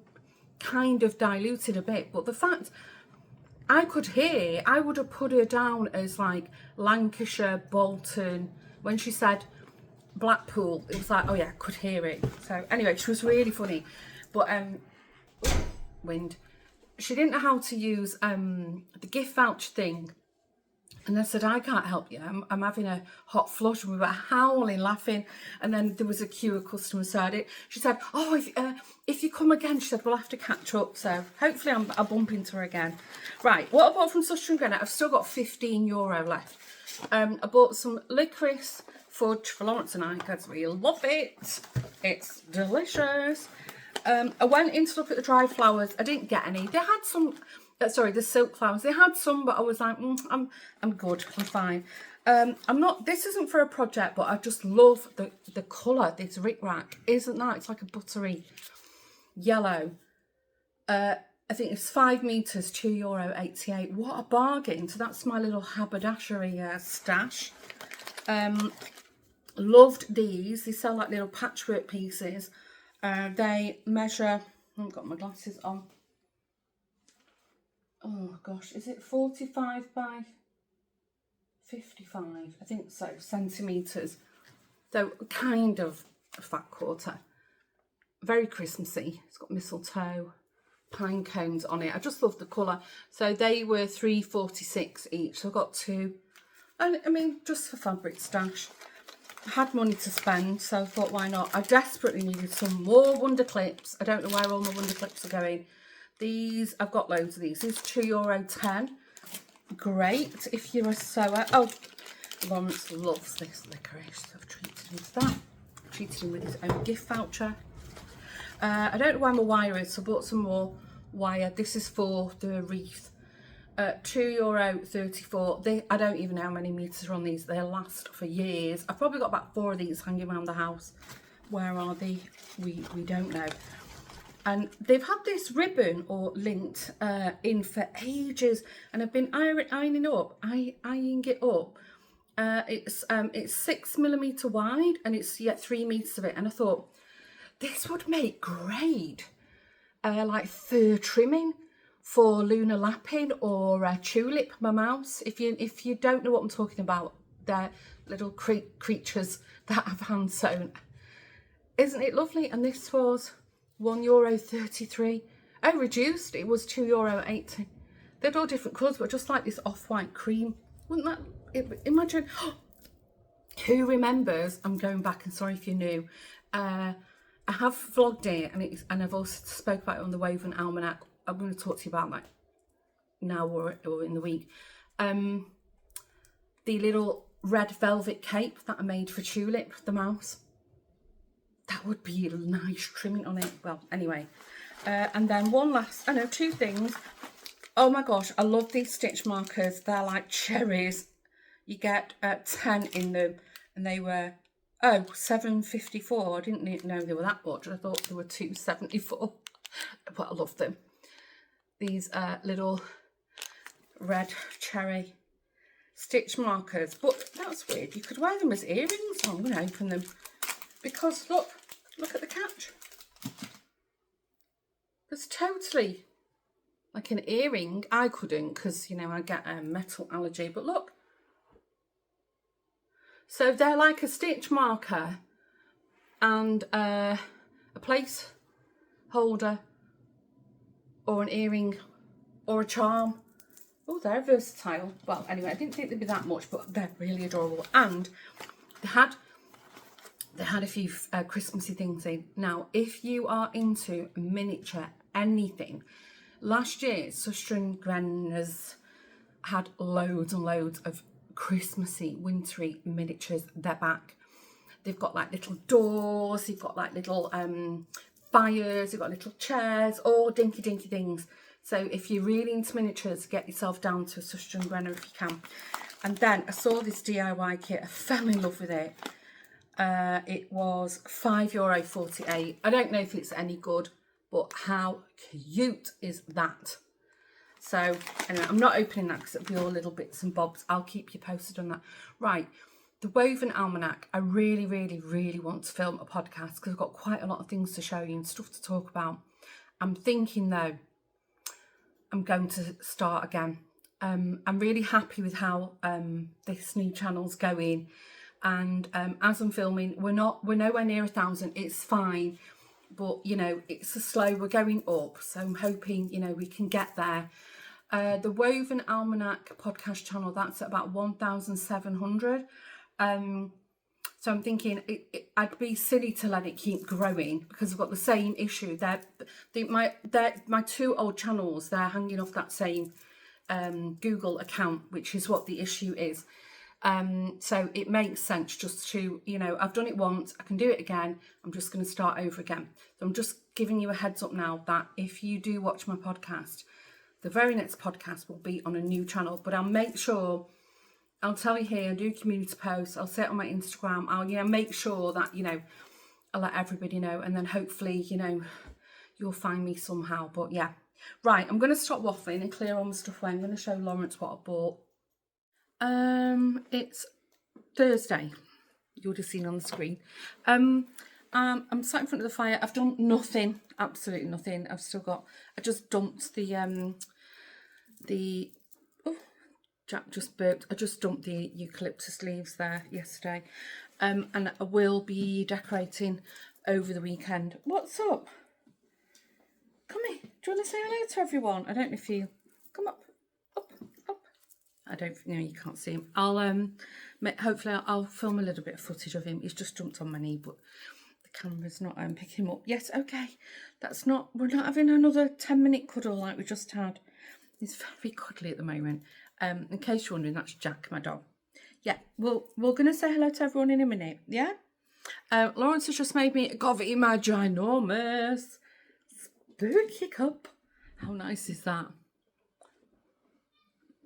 kind of diluted a bit, but the fact I could hear, I would have put her down as like Lancashire, Bolton. When she said Blackpool, it was like, oh yeah, I could hear it. So anyway, she was really funny. But wind. She didn't know how to use the gift voucher thing. And I said, I can't help you. I'm having a hot flush. And we were howling, laughing. And then there was a queue of customers. So she said, oh, if you come again, she said, we'll have to catch up. So hopefully I'll bump into her again. Right, what I bought from Suster and Grenna, I've still got €15 left. I bought some licorice fudge for Lawrence and I because we love it. It's delicious. I went in to look at the dry flowers. I didn't get any. They had some... sorry, the silk flowers. They had some, but I was like, I'm good. I'm fine. I'm not. This isn't for a project, but I just love the colour. This rickrack, isn't that? It's like a buttery yellow. I think it's 5 metres, €2.88. What a bargain! So that's my little haberdashery stash. Loved these. They sell like little patchwork pieces. They measure. I haven't got my glasses on. Oh gosh, is it 45 by 55? I think so, centimetres. So kind of a fat quarter. Very Christmassy. It's got mistletoe, pine cones on it. I just love the colour. So they were £3.46 each. So I got 2. And I mean, just for fabric stash. I had money to spend, so I thought, why not? I desperately needed some more Wonder Clips. I don't know where all my Wonder Clips are going. These, I've got loads of these. These €2.10. Great if you're a sewer. Oh, Lawrence loves this licorice. So I've treated him to that. Treated him with his own gift voucher. I don't know where my wire is, so I bought some more wire. This is for the wreath. €2.34. I don't even know how many metres are on these. They'll last for years. I've probably got about 4 of these hanging around the house. Where are they? We don't know. And they've had this ribbon or lint in for ages, and I've been eyeing it up. It's 6mm wide, and it's yet 3 metres of it. And I thought this would make great like fur trimming for Luna Lappin or Tulip, my mouse. If you don't know what I'm talking about, they're little creatures that I've hand sewn. Isn't it lovely? And this was €1.33. Oh, reduced. It was €2.80. They're all different colours, but just like this off-white cream. Wouldn't that... imagine... Who remembers... I'm going back, and sorry if you're new. I have vlogged it, and I've also spoke about it on the Woven Almanac. I'm going to talk to you about that now or in the week. the little red velvet cape that I made for Tulip, the mouse. That would be a nice trimming on it. Well, anyway. And then two things. Oh my gosh, I love these stitch markers. They're like cherries. You get 10 in them, and they were, $7.54. I didn't know they were that much. I thought they were $2.74, but I love them. These little red cherry stitch markers, but that's weird. You could wear them as earrings. So I'm going to open them because look at the catch. It's totally like an earring. I couldn't because, you know, I get a metal allergy, but look. So they're like a stitch marker and a place holder or an earring or a charm. Oh, they're versatile. Well, anyway, I didn't think they'd be that much, but they're really adorable. And they had a few Christmassy things in. Now, if you are into miniature anything, last year Sister and Gren's had loads and loads of Christmassy, wintry miniatures. They're back. They've got like little doors, you've got like little fires, you've got little chairs, all dinky things. So if you're really into miniatures, get yourself down to Sister and Gren if you can. And then I saw this DIY kit. I fell in love with it. It was €5.48. I don't know if it's any good, but how cute is that? So anyway, I'm not opening that because it'll be all little bits and bobs. I'll keep you posted on that. Right, the Woven Almanac. I really want to film a podcast because I've got quite a lot of things to show you and stuff to talk about. I'm thinking though, I'm going to start again. I'm really happy with how this new channel's going. And as I'm filming, we're nowhere near 1,000. It's fine, but you know, we're going up. So I'm hoping, you know, we can get there. The Woven Almanac podcast channel, that's at about 1,700. So I'm thinking I'd be silly to let it keep growing because I've got the same issue. My two old channels, they're hanging off that same Google account, which is what the issue is. So it makes sense just to, you know, I've done it once, I can do it again. I'm just going to start over again. So I'm just giving you a heads up now that if you do watch my podcast, the very next podcast will be on a new channel, but I'll make sure, I'll tell you here, I'll do community posts, I'll say it on my Instagram, I'll, you know, make sure that, you know, I'll let everybody know, and then hopefully, you know, you'll find me somehow. But yeah, right, I'm going to stop waffling and clear all my stuff away. I'm going to show Lawrence what I bought. It's Thursday, you would have seen on the screen. I'm sat in front of the fire. I've done nothing, absolutely nothing. I just dumped Jack just burped. I just dumped the eucalyptus leaves there yesterday. And I will be decorating over the weekend. What's up? Come here. Do you want to say hello to everyone? I don't know if you... Come up. I don't know, you can't see him. Hopefully I'll film a little bit of footage of him. He's just jumped on my knee, but the camera's not picking him up. Yes, okay. We're not having another 10-minute cuddle like we just had. He's very cuddly at the moment. In case you're wondering, that's Jack, my dog. Yeah, we're going to say hello to everyone in a minute, yeah? Lawrence has just made me a coffee in my ginormous spooky cup. How nice is that?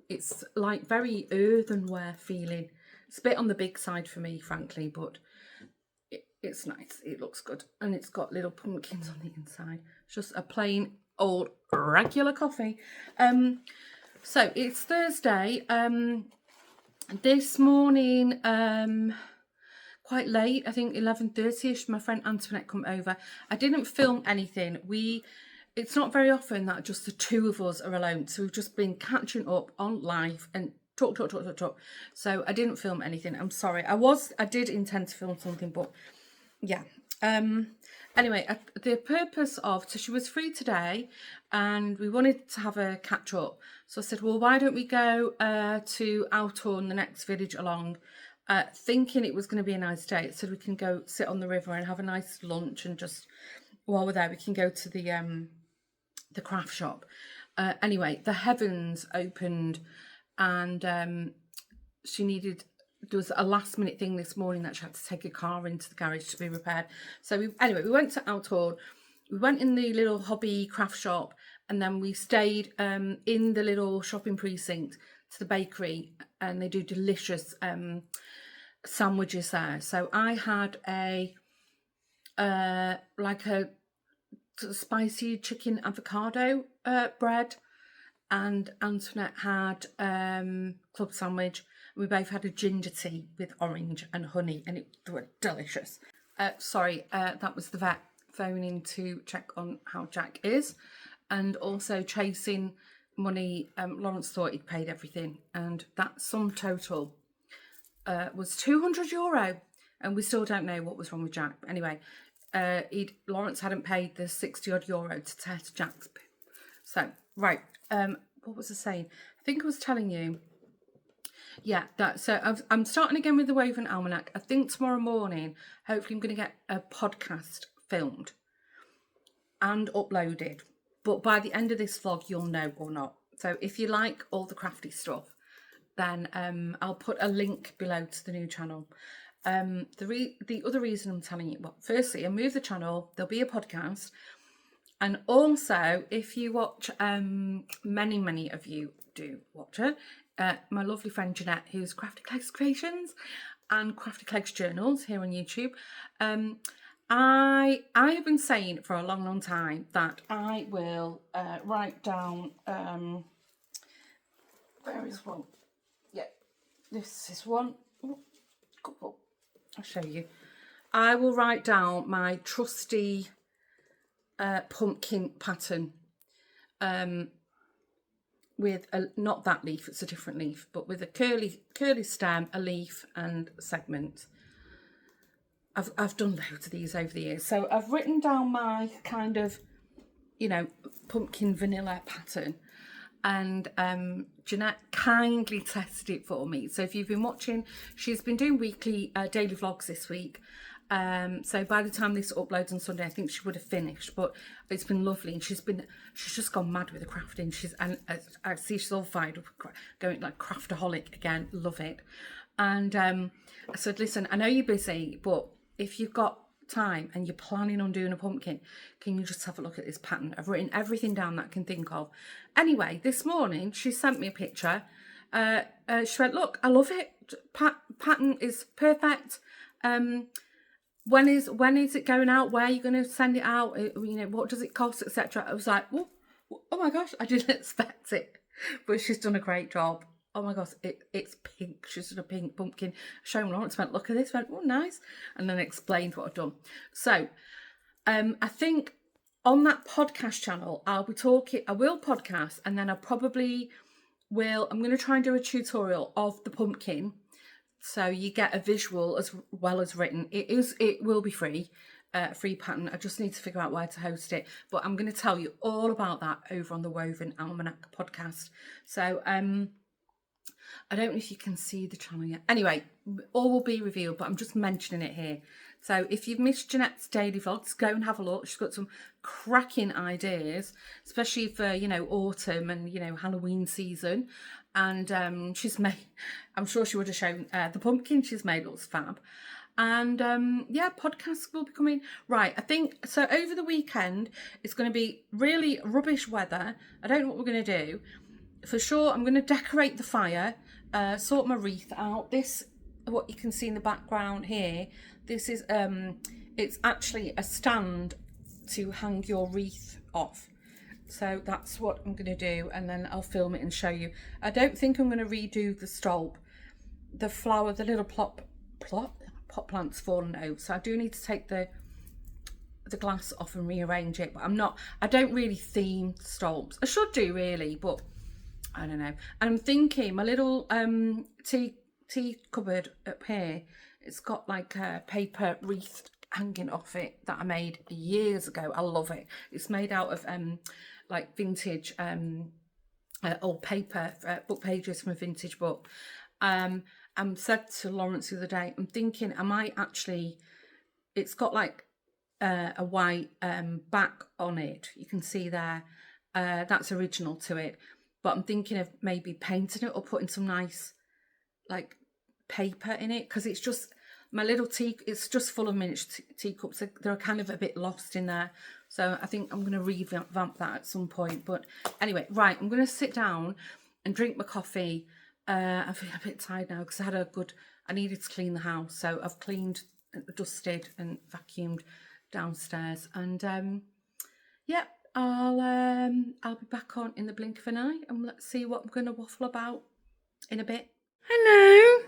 It's like very earthenware feeling. It's a bit on the big side for me, frankly, but it's nice. It looks good. And it's got little pumpkins on the inside. It's just a plain old regular coffee. So it's Thursday. This morning, quite late, I think 11:30ish, my friend Antoinette come over. I didn't film anything. It's not very often that just the two of us are alone. So we've just been catching up on live and talk. So I didn't film anything. I'm sorry. I did intend to film something, but yeah. Anyway, the purpose of, so she was free today and we wanted to have a catch up. So I said, well, why don't we go to Althorn, the next village along, thinking it was going to be a nice day. So we can go sit on the river and have a nice lunch, and just while we're there, we can go to the craft shop. Anyway, the heavens opened and she needed, there was a last minute thing this morning that she had to take a car into the garage to be repaired. So we went to Outdoor, we went in the little hobby craft shop, and then we stayed in the little shopping precinct to the bakery, and they do delicious sandwiches there. So I had a like a spicy chicken avocado bread, and Antoinette had club sandwich. We both had a ginger tea with orange and honey, and they were delicious. Sorry, that was the vet phoning to check on how Jack is, and also chasing money. Lawrence thought he'd paid everything, and that sum total was €200, and we still don't know what was wrong with Jack. But anyway, Lawrence hadn't paid the €60 odd to test Jack's poo. So right, what was I saying? I think I was telling you. Yeah, so I'm starting again with the Woven Almanac. I think tomorrow morning, hopefully I'm going to get a podcast filmed and uploaded. But by the end of this vlog, you'll know or not. So if you like all the crafty stuff, then I'll put a link below to the new channel. The other reason I'm telling you, well, firstly, I moved the channel. There'll be a podcast. And also, if you watch, many of you do watch it, my lovely friend Jeanette, who's Crafty Clegs Creations and Crafty Clegs Journals here on YouTube. I have been saying for a long time that I will write down, where is one? Yeah, this is one. Oh, couple. I'll show you. I will write down my trusty pumpkin pattern, with not that leaf, it's a different leaf, but with a curly stem, a leaf, and a segment. I've done loads of these over the years, so I've written down my kind of, pumpkin vanilla pattern, and Jeanette kindly tested it for me. So if you've been watching, she's been doing weekly daily vlogs this week. So by the time this uploads on Sunday, I think she would have finished, but it's been lovely, and she's just gone mad with the crafting. I see she's all fired up, going like craftaholic again. Love it. And I said, listen, I know you're busy, but if you've got time and you're planning on doing a pumpkin, can you just have a look at this pattern? I've written everything down that I can think of. Anyway, this morning she sent me a picture. She went, look, I love it. Pattern is perfect. When is it going out? Where are you going to send it out? What does it cost, etc. I was like, oh my gosh, I didn't expect it, but she's done a great job. Oh my gosh, it's pink. She's done a pink pumpkin. Showing Lawrence, went, look at this, went, oh nice, and then explained what I've done. So I think on that podcast channel, I will podcast, and then I'm going to try and do a tutorial of the pumpkin, so you get a visual as well as written. It will be free, free pattern. I just need to figure out where to host it, but I'm going to tell you all about that over on the Woven Almanac podcast. So I don't know if you can see the channel yet. Anyway, all will be revealed, but I'm just mentioning it here. So if you've missed Jeanette's daily vlogs, go and have a look. She's got some cracking ideas, especially for, autumn and, Halloween season. And she's made, I'm sure she would have shown the pumpkin she's made looks fab. And yeah, podcasts will be coming. Right, I think, so over the weekend, it's going to be really rubbish weather. I don't know what we're going to do. For sure, I'm going to decorate the fire, sort my wreath out. This, what you can see in the background here, this is, it's actually a stand to hang your wreath off. So that's what I'm going to do, and then I'll film it and show you. I don't think I'm going to redo the stolp. The flower, the little pot plant's fallen out, so I do need to take the glass off and rearrange it, but I don't really theme stolps. I should do really, but I don't know. And I'm thinking my little tea cupboard up here, it's got like a paper wreath hanging off it that I made years ago. I love it. It's made out of like vintage old paper, book pages from a vintage book. I said to Lawrence the other day, I'm thinking I might actually, it's got like a white back on it. You can see there, that's original to it. but I'm thinking of maybe painting it or putting some nice like paper in it, because it's just my little tea, it's just full of miniature teacups. They're kind of a bit lost in there, so I think I'm going to revamp that at some point. But anyway, right, I'm going to sit down and drink my coffee. I feel a bit tired now because I needed to clean the house, so I've cleaned, dusted and vacuumed downstairs, and yeah, I'll be back on in the blink of an eye, and let's see what I'm going to waffle about in a bit. Hello.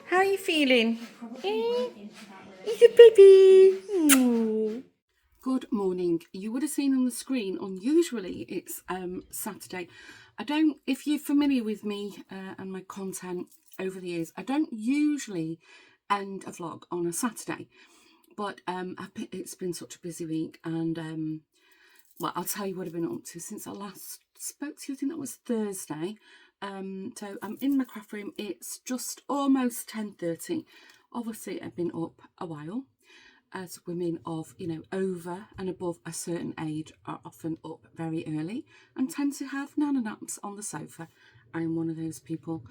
How are you feeling? He's a baby. Aww. Good morning. You would have seen on the screen, unusually it's Saturday. If you're familiar with me and my content over the years, I don't usually end a vlog on a Saturday, but it's been such a busy week, and well, I'll tell you what I've been up to since I last spoke to you. I think that was Thursday. So I'm in my craft room. It's just almost 10:30. Obviously I've been up a while, as women of, you know, over and above a certain age are often up very early and tend to have nana naps on the sofa. I'm one of those people.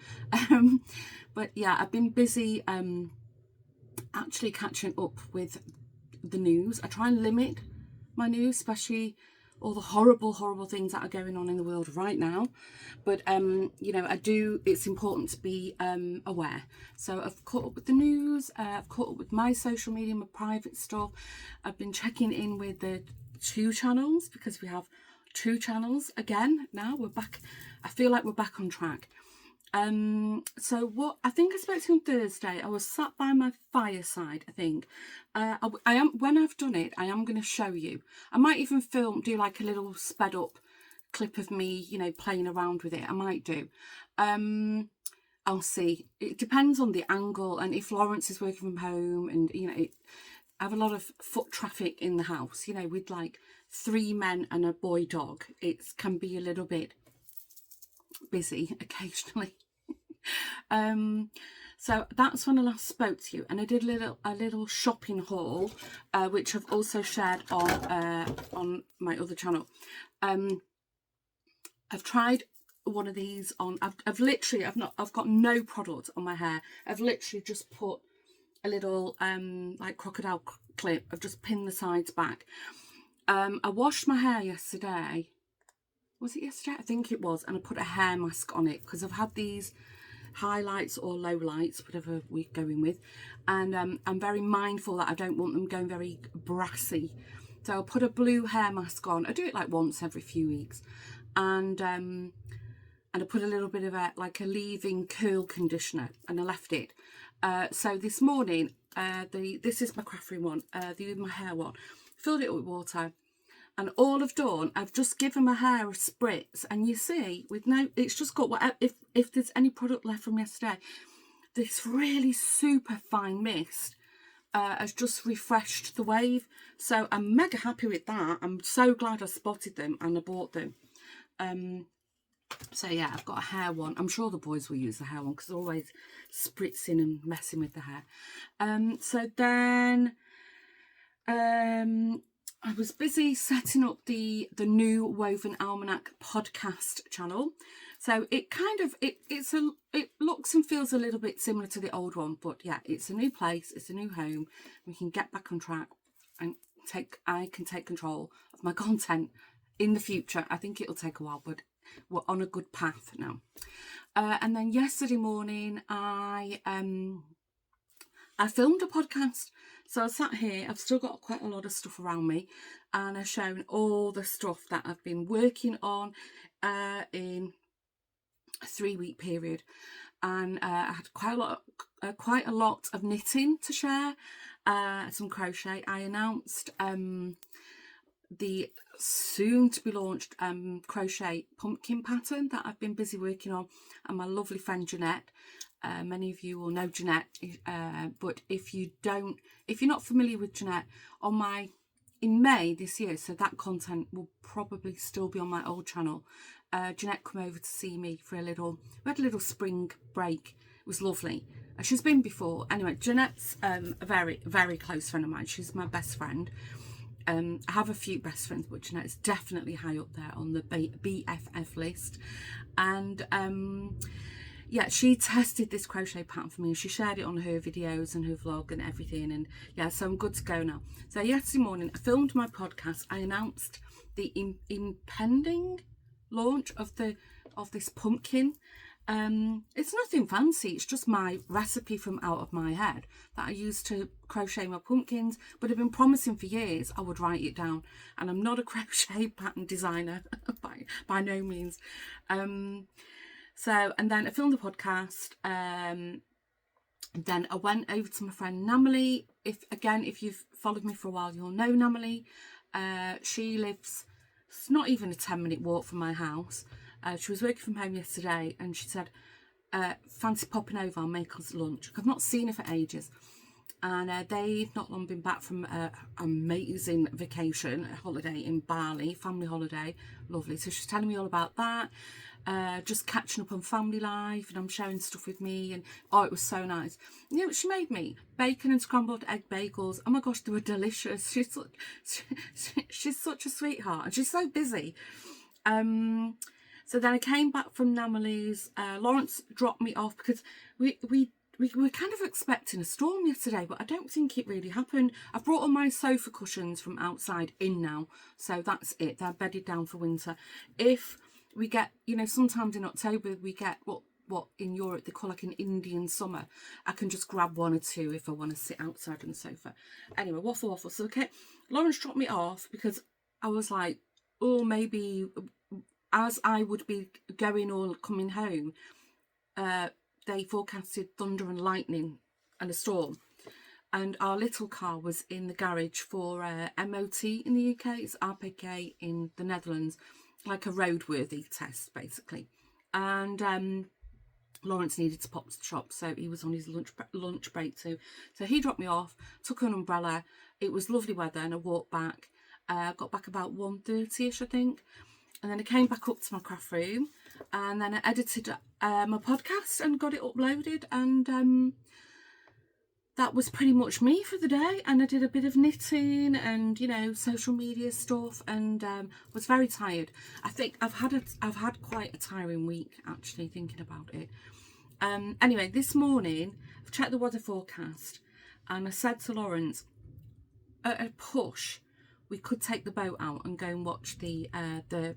But yeah, I've been busy actually catching up with the news. I try and limit my news, especially all the horrible things that are going on in the world right now. But you know, it's important to be aware. So I've caught up with the news, I've caught up with my social media, my private stuff. I've been checking in with the 2 channels, because we have 2 channels again now. We're back. I feel like we're back on track. So what I think I spoke to you on Thursday. I was sat by my fireside, I think. I am, when I've done it, I am going to show you. I might even do like a little sped up clip of me, you know, playing around with it. I might do. I'll see. It depends on the angle, and if Lawrence is working from home, and you know, I have a lot of foot traffic in the house, you know, with like 3 men and a boy dog. It can be a little bit busy occasionally. So that's when I last spoke to you, and I did a little shopping haul, which I've also shared on my other channel. I've tried one of these on. I've got no product on my hair. I've literally just put a little like crocodile clip. I've just pinned the sides back. I washed my hair yesterday. Was it yesterday? I think it was. And I put a hair mask on it, because I've had these highlights or low lights, whatever we're going with, and I'm very mindful that I don't want them going very brassy. So I'll put a blue hair mask on. I do it like once every few weeks, and I put a little bit of a leave-in curl conditioner, and I left it. So this morning, this is my craft room one, my hair one, filled it up with water. And all I've done, I've just given my hair a spritz, and you see, it's just got whatever. If there's any product left from yesterday, this really super fine mist has just refreshed the wave. So I'm mega happy with that. I'm so glad I spotted them and I bought them. So yeah, I've got a hair one. I'm sure the boys will use the hair one, because they're always spritzing and messing with the hair. So then I was busy setting up the new Woven Almanac podcast channel. So it kind of it looks and feels a little bit similar to the old one, but yeah, it's a new place, it's a new home. We can get back on track, and I can take control of my content in the future. I think it'll take a while, but we're on a good path now. And then yesterday morning, I filmed a podcast. So I sat here, I've still got quite a lot of stuff around me, and I've shown all the stuff that I've been working on in a 3-week period. And I had quite a lot of knitting to share, some crochet. I announced the soon to be launched crochet pumpkin pattern that I've been busy working on, and my lovely friend Jeanette. Many of you will know Jeanette, but if you're not familiar with Jeanette, in May this year, so that content will probably still be on my old channel. Jeanette come over to see me for we had a little spring break. It was lovely. She's been before. Anyway, Jeanette's a very, very close friend of mine. She's my best friend. I have a few best friends, which it's definitely high up there on the BFF list. And yeah, she tested this crochet pattern for me, and she shared it on her videos and her vlog and everything. And yeah, so I'm good to go now. So yesterday morning I filmed my podcast. I announced the impending launch of this pumpkin. It's nothing fancy, it's just my recipe from out of my head that I used to crochet my pumpkins, but I've been promising for years I would write it down. And I'm not a crochet pattern designer by no means. So, and then I filmed the podcast. Then I went over to my friend Namely. If you've followed me for a while, you'll know Namely. She lives, it's not even a 10-minute walk from my house. She was working from home yesterday, and she said, fancy popping over, I'll make us lunch. I've not seen her for ages. And they've not long been back from an amazing vacation, a holiday in Bali, family holiday, lovely. So she's telling me all about that, just catching up on family life, and I'm sharing stuff with me, and oh, it was so nice. You know what she made me? Bacon and scrambled egg bagels. Oh my gosh, they were delicious. She's such a sweetheart, and she's so busy. So then I came back from Namely's. Lawrence dropped me off because we were kind of expecting a storm yesterday, but I don't think it really happened. I've brought all my sofa cushions from outside in now, so that's it. They're bedded down for winter. If we get, you know, sometimes in October we get what in Europe they call like an Indian summer. I can just grab one or two if I want to sit outside on the sofa. Anyway, waffle. So okay, Lawrence dropped me off because I was like, oh, maybe as I would be going or coming home, they forecasted thunder and lightning and a storm. And our little car was in the garage for MOT in the UK. It's RPK in the Netherlands, like a roadworthy test, basically. And Lawrence needed to pop to the shop, so he was on his lunch break too. So he dropped me off, took an umbrella. It was lovely weather, and I walked back. Got back about 1:30ish, I think. And then I came back up to my craft room, and then I edited my podcast and got it uploaded, and that was pretty much me for the day. And I did a bit of knitting and, you know, social media stuff, and was very tired. I think I've had quite a tiring week, actually, thinking about it. Anyway, this morning I've checked the weather forecast, and I said to Lawrence, at a push, we could take the boat out and go and watch the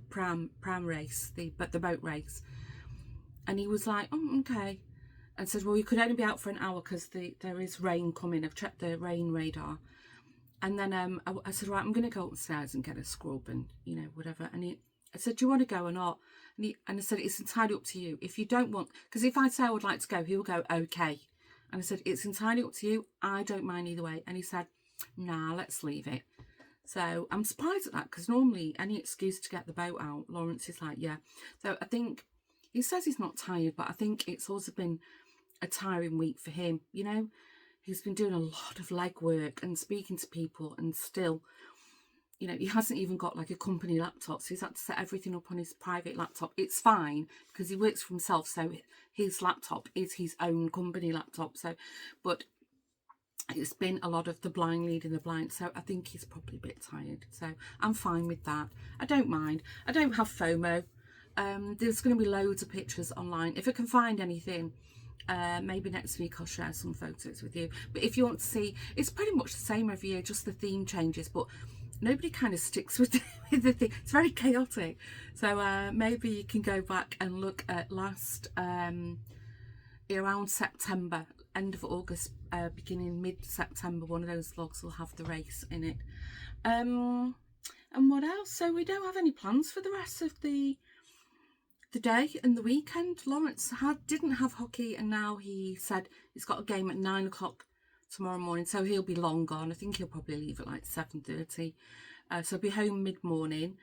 pram race, the boat race. And he was like, oh, okay. And said, well, we could only be out for an hour because there is rain coming. I've checked the rain radar. And then I said, right, I'm going to go upstairs and get a scrub and, you know, whatever. And I said, do you want to go or not? And I said, it's entirely up to you. If you don't want, because if I say I would like to go, he'll go, okay. And I said, it's entirely up to you. I don't mind either way. And he said, nah, let's leave it. So I'm surprised at that, because normally any excuse to get the boat out, Lawrence is like, yeah. So I think he says he's not tired, but I think it's also been a tiring week for him. You know, he's been doing a lot of legwork and speaking to people, and still, you know, he hasn't even got like a company laptop, so he's had to set everything up on his private laptop. It's fine because he works for himself, so his laptop is his own company laptop. So, but it's been a lot of the blind leading the blind, so I think he's probably a bit tired. So I'm fine with that. I don't mind. I don't have FOMO. There's going to be loads of pictures online. If I can find anything, maybe next week I'll share some photos with you. But if you want to see, it's pretty much the same every year, just the theme changes, but nobody kind of sticks with the thing. It's very chaotic. So maybe you can go back and look at last around September, end of August, beginning mid-September, one of those vlogs will have the race in it. And what else? So we don't have any plans for the rest of the day and the weekend. Lawrence didn't have hockey, and now he said he's got a game at 9 o'clock tomorrow morning, so he'll be long gone. I think he'll probably leave at like 7:30. So he'll be home mid-morning.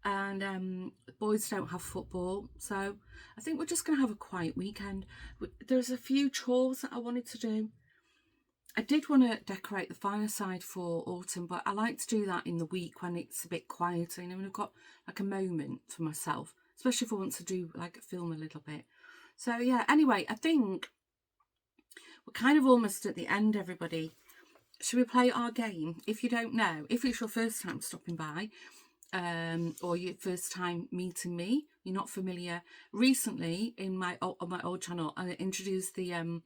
And the boys don't have football, so I think we're just going to have a quiet weekend. There's a few chores that I wanted to do. I did want to decorate the fireside for autumn, but I like to do that in the week when it's a bit quieter, you know, when I've got like a moment for myself, especially if I want to do like film a little bit. So yeah, anyway, I think we're kind of almost at the end, everybody. should we play our game? If you don't know, if it's your first time stopping by, or your first time meeting me, you're not familiar. Recently, on my old channel, I introduced the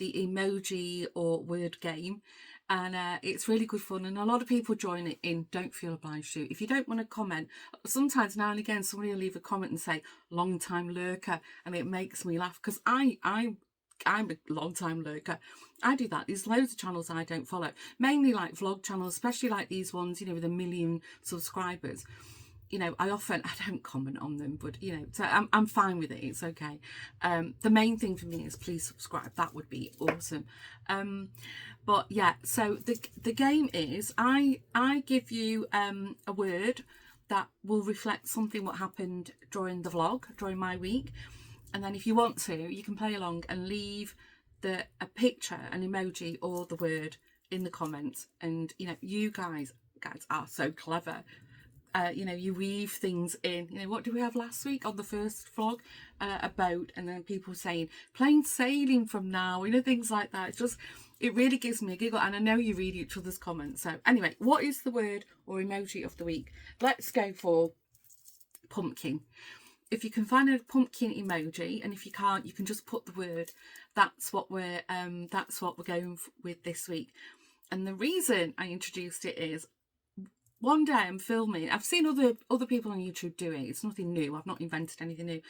emoji or word game, and it's really good fun, and a lot of people join it in. Don't feel obliged to. If you don't want to comment, sometimes now and again somebody will leave a comment and say long time lurker, and it makes me laugh, because I'm a long time lurker. I do that. There's loads of channels I don't follow, mainly like vlog channels, especially like these ones, you know, with 1 million subscribers. You know, I don't comment on them, but you know, so I'm fine with it. It's okay. The main thing for me is please subscribe. That would be awesome. But yeah, so the game is I give you a word that will reflect something what happened during the vlog, during my week. And then if you want to, you can play along and leave a picture, an emoji or the word in the comments. And you know, you guys are so clever. You know, you weave things in. You know, what did we have last week on the first vlog? A boat, and then people saying plain sailing from now, you know, things like that. It's just, it really gives me a giggle, and I know you read each other's comments. So anyway, what is the word or emoji of the week? Let's go for pumpkin. If you can find a pumpkin emoji, and if you can't, you can just put the word. That's what we're going with this week. And the reason I introduced it is, one day I'm filming. I've seen other people on YouTube do it. It's nothing new. I've not invented anything new.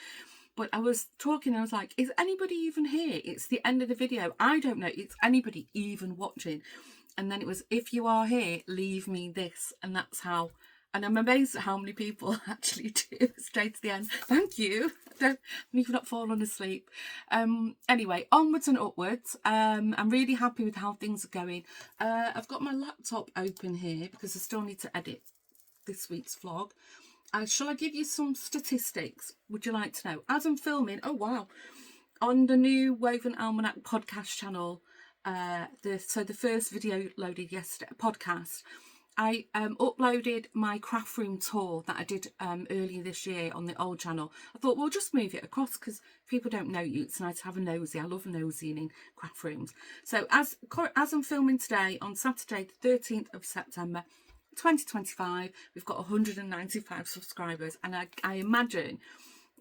But I was talking and I was like, is anybody even here? It's the end of the video. I don't know. It's anybody even watching. And then it was, if you are here, leave me this. And that's how. And I'm amazed at how many people actually do stay to the end. Thank you. You've not fallen asleep. Anyway, onwards and upwards. I'm really happy with how things are going. I've got my laptop open here because I still need to edit this week's vlog. Shall I give you some statistics? Would you like to know? As I'm filming, oh wow, on the new Woven Almanac podcast channel, so the first video loaded yesterday, podcast, I uploaded my craft room tour that I did earlier this year on the old channel. I thought, we'll just move it across because people don't know you. It's nice to have a nosy. I love nosying in craft rooms. So as I'm filming today on Saturday the 13th of September 2025, we've got 195 subscribers, and I imagine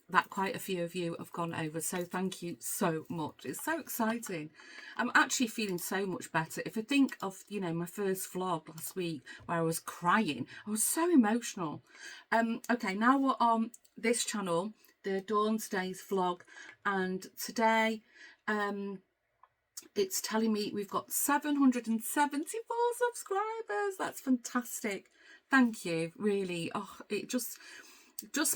that quite a few of you have gone over, so thank you so much. It's so exciting. I'm actually feeling so much better. If I think of, you know, my first vlog last week where I was crying, I was so emotional. Okay, now we're on this channel, the Dawn's Days vlog, and today it's telling me we've got 774 subscribers. That's fantastic. Thank you, really. Oh, it just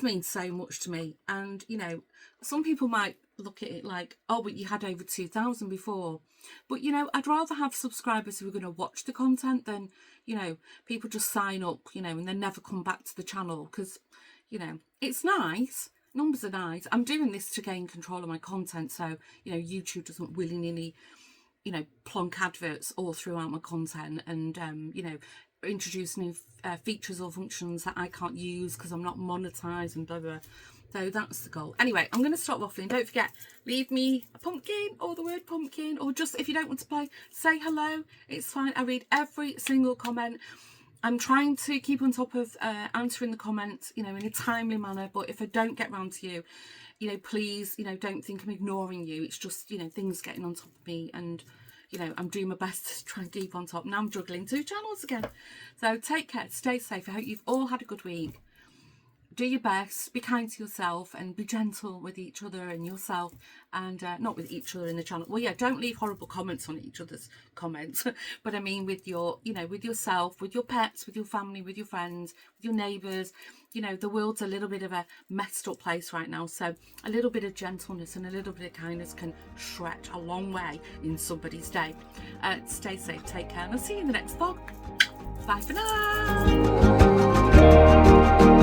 means so much to me. And you know, some people might look at it like, oh, but you had over 2,000 before. But you know, I'd rather have subscribers who are going to watch the content than, you know, people just sign up, you know, and then never come back to the channel. Because, you know, it's nice, numbers are nice. I'm doing this to gain control of my content, so you know, YouTube doesn't willy-nilly, you know, plonk adverts all throughout my content, and you know, introduce new features or functions that I can't use because I'm not monetized and blah blah. So that's the goal. Anyway, I'm going to stop waffling. Don't forget, leave me a pumpkin or the word pumpkin, or just, if you don't want to play, say hello. It's fine. I read every single comment. I'm trying to keep on top of answering the comments, you know, in a timely manner. But if I don't get round to you, you know, please, you know, don't think I'm ignoring you. It's just, you know, things getting on top of me, and you know, I'm doing my best to try and keep on top. Now I'm juggling 2 channels again. So take care, stay safe. I hope you've all had a good week. Do your best, be kind to yourself, and be gentle with each other and yourself, and not with each other in the channel. Well, yeah, don't leave horrible comments on each other's comments, but I mean with your, you know, with yourself, with your pets, with your family, with your friends, with your neighbours. You know, the world's a little bit of a messed up place right now, so a little bit of gentleness and a little bit of kindness can stretch a long way in somebody's day. Stay safe, take care, and I'll see you in the next vlog. Bye for now.